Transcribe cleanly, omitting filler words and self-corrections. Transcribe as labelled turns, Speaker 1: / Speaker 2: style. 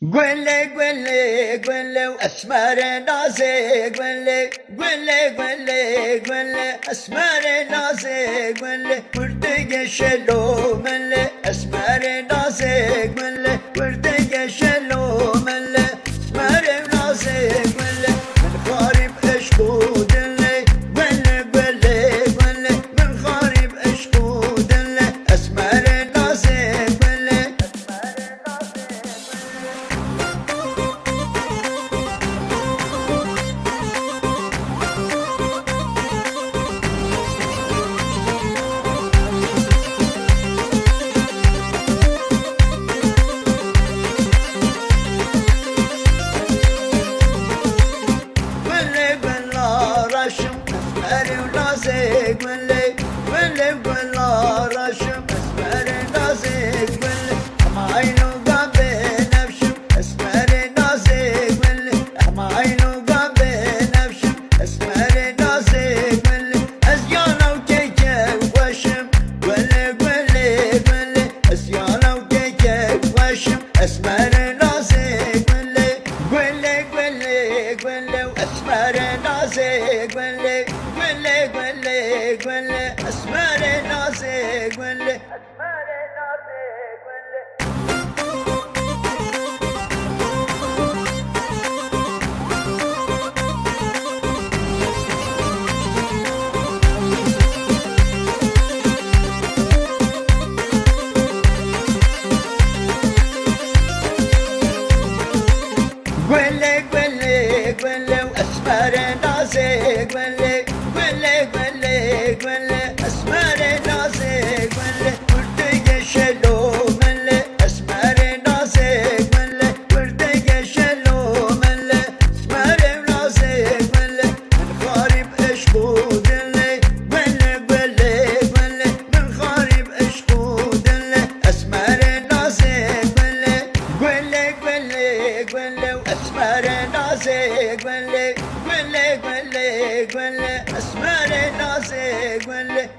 Speaker 1: قولي قولي قولي واسمر ناسي قولي قولي قولي قولي اسمر ناسي قولي وردق شلو ملي اسمر ناسي قولي وردق شلو ملي اسمر ناسي قولي من خارب اشكو دلي قولي قولي قولي من خارب اشكو دلي اسمر ناسي قولي ناسك ولي ولي ولا رشم اسمر ناسك ولي عمايلو قابي نفشم اسمر ناسك ولي عمايلو قابي نفشم اسمر ناسك ولي ازيانا وكيكك وشم ولي ولي ولي ازيانا وكيكك وشم اسمر ناسك ولي ولي ولي ولي واسمر ناسك ولي قولي قولي قولي اسمر ناسي قولي قولي قولي قولي واسمر ناسي قولي قولي قولي قولي اسمر ناسي قولي وردق شلو ملي اسمر ناسي قولي وردق شلو ملي اسمر ناسي قولي من خارب اشكو دلي قولي قولي قولي من خارب اشكو دلي اسمر ناسي قولي قولي قولي قولي واسمر ناسي قولي قولي قولي قولي اسمر ناسي قولي